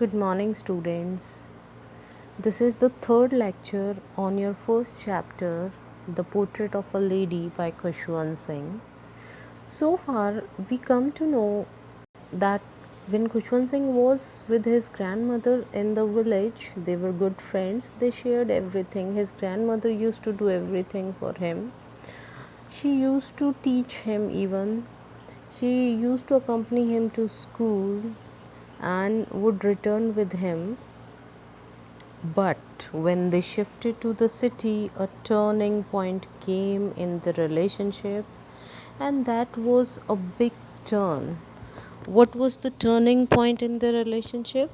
Good morning, students. This is the third lecture on your first chapter, The Portrait of a Lady by Khushwant Singh. So far, we come to know that when Khushwant Singh was with his grandmother in the village, they were good friends. They shared everything. His grandmother used to do everything for him. She used to teach him, even. She used to accompany him to school and would return with him. But when they shifted to the city, a turning point came in the relationship, and that was a big turn. What was the turning point in the relationship?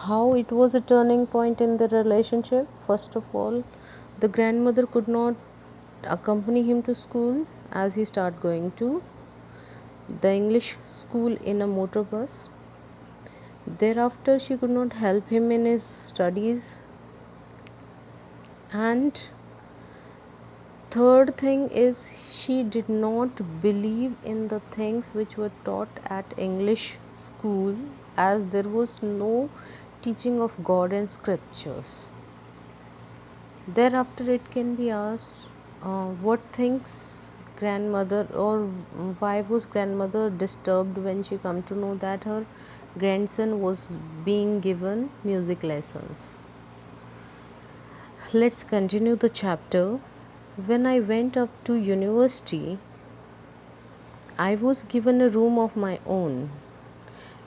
How it was a turning point in the relationship? First of all, the grandmother could not accompany him to school as he started going to the English school in a motor bus. Thereafter, she could not help him in his studies, and third thing is she did not believe in the things which were taught at English school, as there was no teaching of God and scriptures. Thereafter it can be asked, what things grandmother, or why was grandmother disturbed when she come to know that her grandson was being given music lessons. Let's continue the chapter. When I went up to university, I was given a room of my own.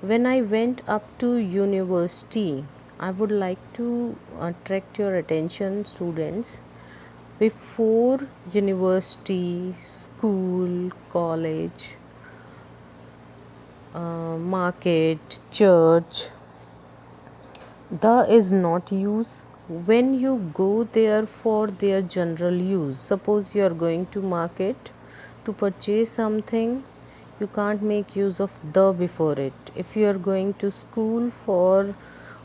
When I went up to university, I would like to attract your attention, students. Before university, school, college, market, church, the is not use when you go there for their general use. Suppose you are going to market to purchase something, you can't make use of the before it. If you are going to school for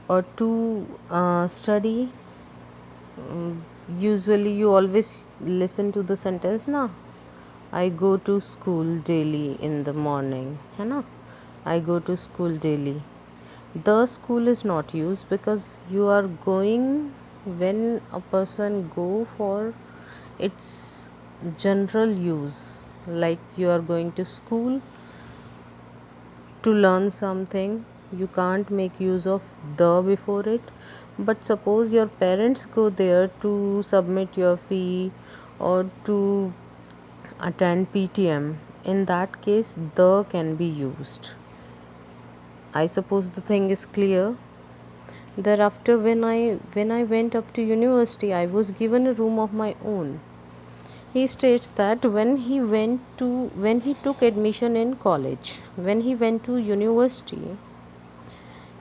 or to study, usually you always listen to the sentence na, I go to school daily in the morning, है ना, I go to school daily. The school is not used because you are going when a person go for its general use, like you are going to school to learn something, you can't make use of the before it. But suppose your parents go there to submit your fee or to attend PTM, in that case the can be used. I suppose the thing is clear. Thereafter, when I went up to university, I was given a room of my own. He states that when he took admission in college, when he went to university,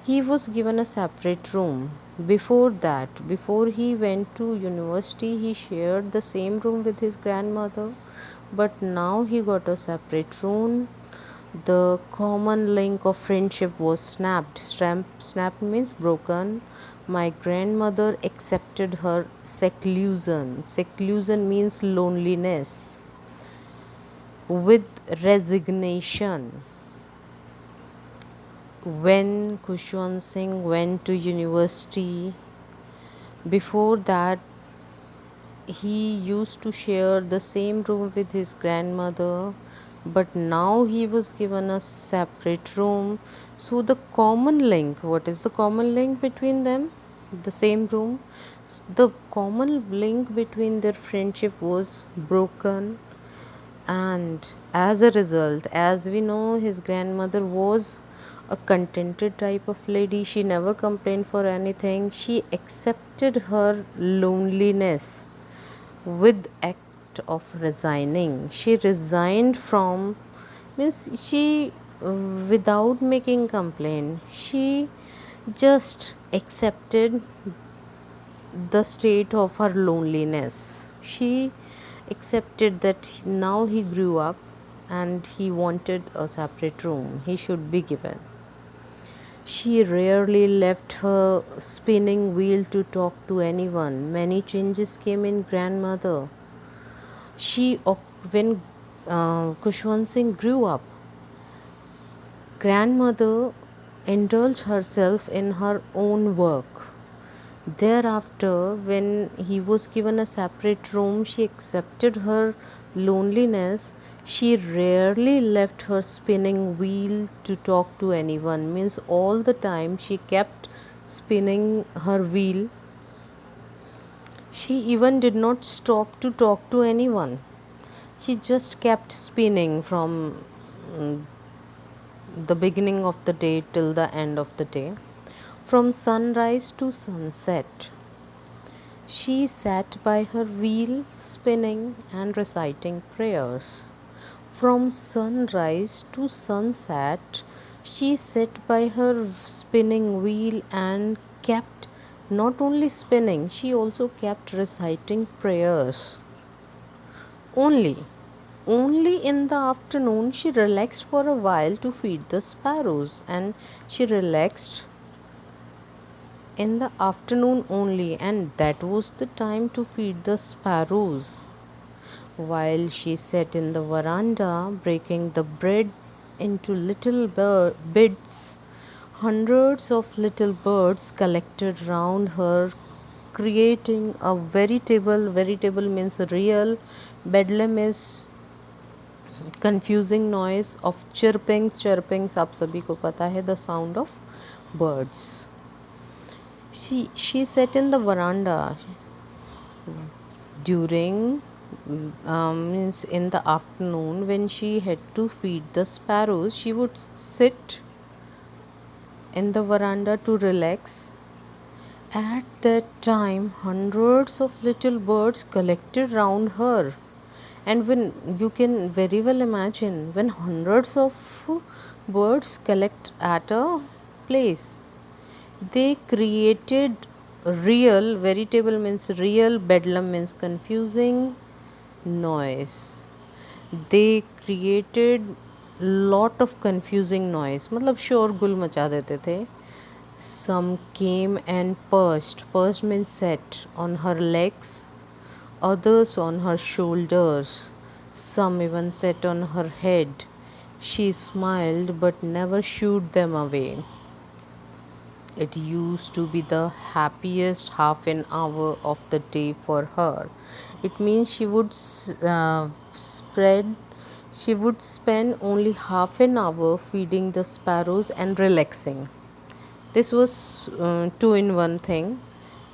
he was given a separate room. Before that, before he went to university, he shared the same room with his grandmother, but now he got a separate room. The common link of friendship was snapped. Snapped means broken. My grandmother accepted her seclusion. Seclusion means loneliness with resignation. When Khushwant Singh went to university, before that he used to share the same room with his grandmother, but now he was given a separate room. So the common link, what is the common link between them? The same room. The common link between their friendship was broken, and as a result, as we know, his grandmother was a contented type of lady. She never complained for anything. She accepted her loneliness with act of resigning. She resigned from, means she, without making complaint, she just accepted the state of her loneliness. She accepted that now he grew up and he wanted a separate room he should be given. She rarely left her spinning wheel to talk to anyone. Many changes came in grandmother. When Khushwant Singh grew up, grandmother indulge herself in her own work. Thereafter, when he was given a separate room, she accepted her loneliness. She rarely left her spinning wheel to talk to anyone. Means all the time she kept spinning her wheel. She even did not stop to talk to anyone. She just kept spinning from mm, the beginning of the day till the end of the day. From sunrise to sunset, she sat by her wheel, spinning and reciting prayers. From sunrise to sunset, she sat by her spinning wheel and kept not only spinning, she also kept reciting prayers. Only, only in the afternoon she relaxed for a while to feed the sparrows, and she relaxed in the afternoon only, and that was the time to feed the sparrows. While she sat in the veranda breaking the bread into little bits, hundreds of little birds collected round her, creating a veritable, veritable means real, bedlam is confusing noise of chirpings आप सभी को पता है, the sound of birds. She sat in the veranda during means in the afternoon when she had to feed the sparrows. She would sit in the veranda to relax. At that time, hundreds of little birds collected round her, and when you can very well imagine when hundreds of birds collect at a place, they created real, veritable means real, bedlam means confusing noise. They created lot of confusing noise, मतलब शोरगुल मचा देते थे. Some came and perched means sat on her legs, others on her shoulders, some even sat on her head. She smiled but never shooed them away. It used to be the happiest half an hour of the day for her. It means she would spend only half an hour feeding the sparrows and relaxing. This was two in one thing.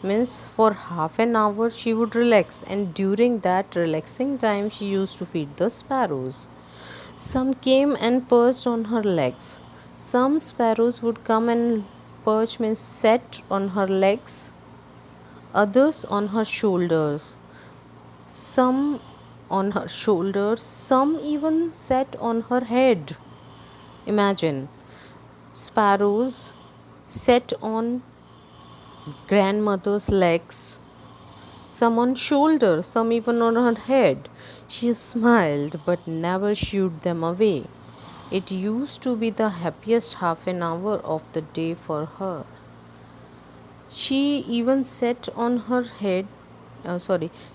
Means for half an hour she would relax, and during that relaxing time she used to feed the sparrows. Some came and perched on her legs. Some sparrows would come and perch means sat on her legs, others on her shoulders. Some on her shoulders, some even sat on her head. Imagine, sparrows sat on grandmother's legs, some on shoulders, some even on her head. She smiled but never shooed them away. It used to be the happiest half an hour of the day for her. She even sat on her head.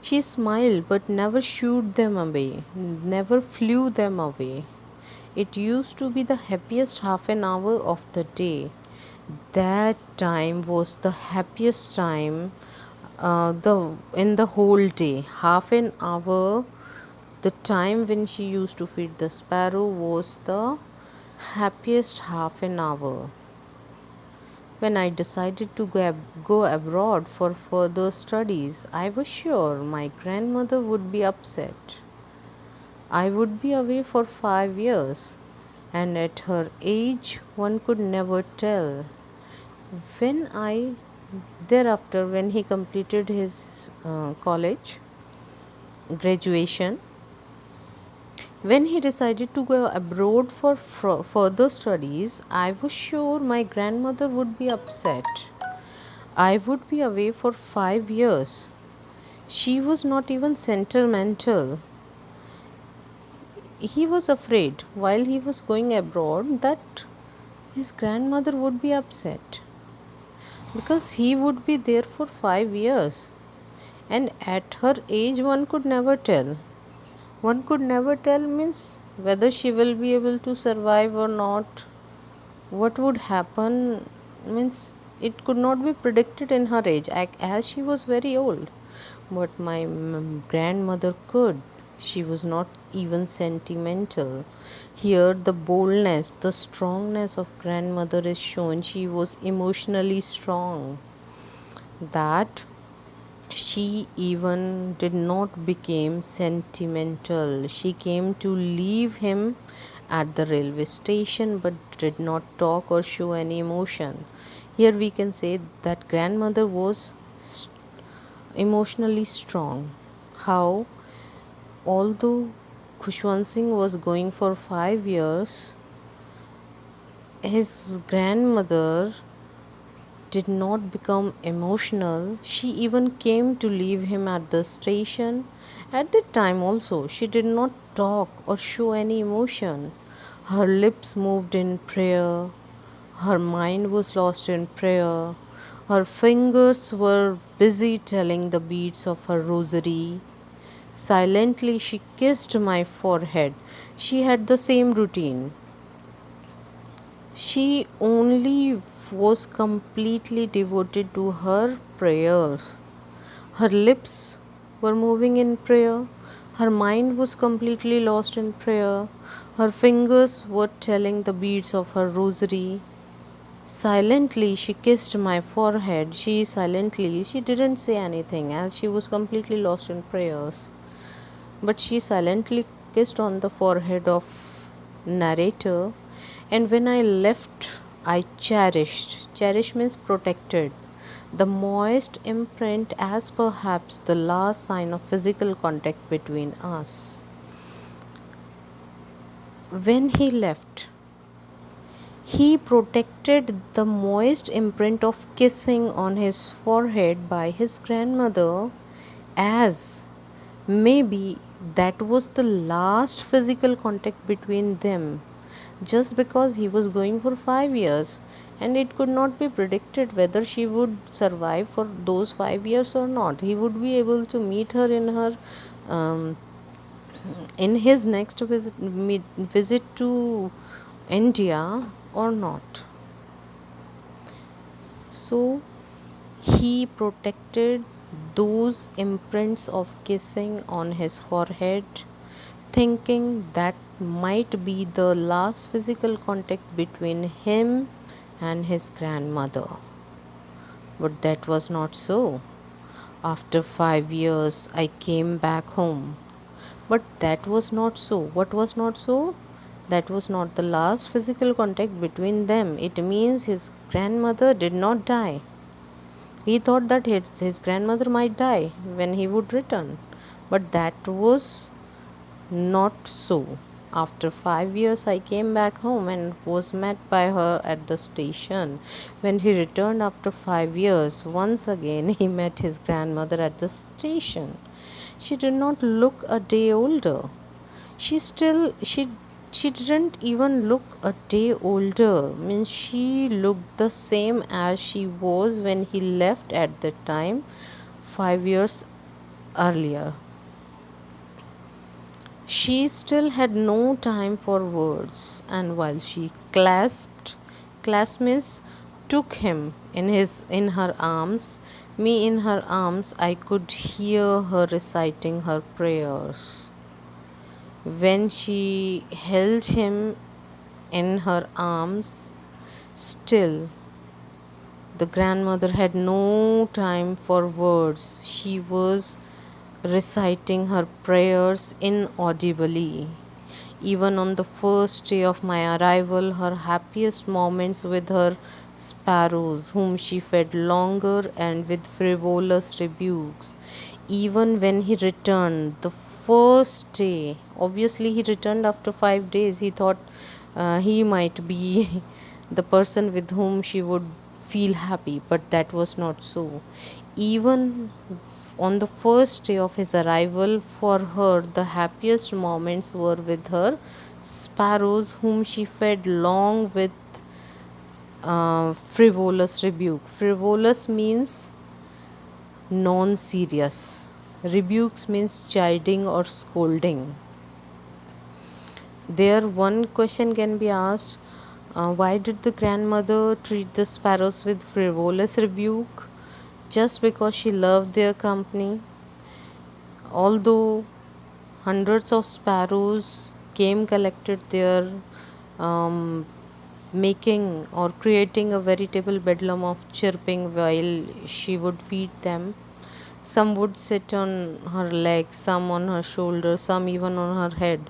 She smiled but never shooed them away, never flew them away. It used to be the happiest half an hour of the day. That time was the happiest time in the whole day. Half an hour, the time when she used to feed the sparrow, was the happiest half an hour. When I decided to go abroad for further studies, I was sure my grandmother would be upset. I would be away for 5 years, and at her age, one could never tell. When he completed his college graduation, when he decided to go abroad for further studies, I was sure my grandmother would be upset. I would be away for 5 years. She was not even sentimental. He was afraid while he was going abroad that his grandmother would be upset, because he would be there for 5 years, and at her age one could never tell. One could never tell means whether she will be able to survive or not. what would happen means it could not be predicted in her age, as she was very old. But my grandmother could. She was not even sentimental. Here, the boldness, the strongness of grandmother is shown. She was emotionally strong. That she even did not become sentimental. She came to leave him at the railway station but did not talk or show any emotion. Here we can say that grandmother was emotionally strong. How, although Khushwant Singh was going for 5 years, his grandmother did not become emotional. She even came to leave him at the station. At that time, also, she did not talk or show any emotion. Her lips moved in prayer, her mind was lost in prayer, her fingers were busy telling the beads of her rosary. Silently, she kissed my forehead. She had the same routine. She only was completely devoted to her prayers. Her lips were moving in prayer. Her mind was completely lost in prayer. Her fingers were telling the beads of her rosary. Silently, she kissed my forehead. She didn't say anything as she was completely lost in prayers. But she silently kissed on the forehead of narrator, and when I left, I cherished. Cherish means protected. The moist imprint as perhaps the last sign of physical contact between us. When he left, he protected the moist imprint of kissing on his forehead by his grandmother, as maybe that was the last physical contact between them, just because he was going for 5 years and it could not be predicted whether she would survive for those 5 years or not. He would be able to meet her um, in his next visit to India or not. So he protected those imprints of kissing on his forehead, thinking that might be the last physical contact between him and his grandmother. But that was not so. After 5 years, I came back home. But that was not so. What was not so? That was not the last physical contact between them. It means his grandmother did not die. He thought that his grandmother might die when he would return. But that was not so. After 5 years, I came back home and was met by her at the station. When he returned after 5 years, once again he met his grandmother at the station. She did not look a day older. She still she didn't even look a day older. Means she looked the same as she was when he left at the time 5 years earlier. She still had no time for words, and while she clasped means took him in her arms, me in her arms, I could hear her reciting her prayers. When she held him in her arms, still the grandmother had no time for words. She was reciting her prayers inaudibly. Even on the first day of my arrival, her happiest moments with her sparrows, whom she fed longer and with frivolous rebukes. Even when he returned, the first day, obviously, he returned after 5 days, he thought he might be the person with whom she would feel happy, but that was not so. Even on the first day of his arrival, for her, the happiest moments were with her sparrows, whom she fed long with frivolous rebuke. Frivolous means non serious, rebukes means chiding or scolding. There, one question can be asked, Why did the grandmother treat the sparrows with frivolous rebuke? Just because she loved their company? Although hundreds of sparrows came collected there, um, making or creating a veritable bedlam of chirping while she would feed them. Some would sit on her legs, some on her shoulders, some even on her head.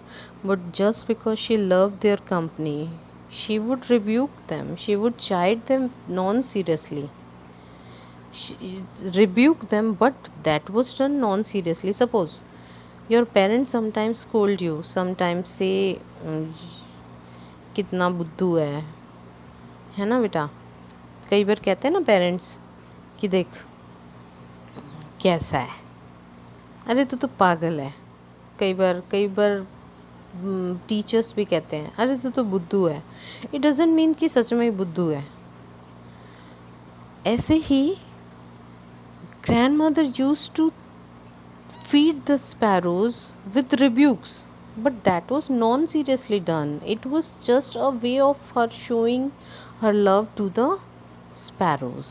But just because she loved their company, she would rebuke them, she would chide them non seriously. She rebuke them, but that was done non seriously. Suppose your parents sometimes scold you, sometimes say, कितना बुद्धू है ना बेटा. कई बार कहते हैं ना parents कि देख कैसा है, अरे तू तो पागल है. कई बार टीचर्स भी कहते हैं अरे तू तो बुद्धू है. इट डजेंट मीन कि सच में ही बुद्धू है. ऐसे ही grandmother used to feed the sparrows with rebukes, but that was non seriously done. It was just a way of her showing her love to the sparrows.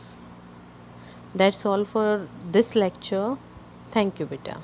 That's all for this lecture. Thank you, beta.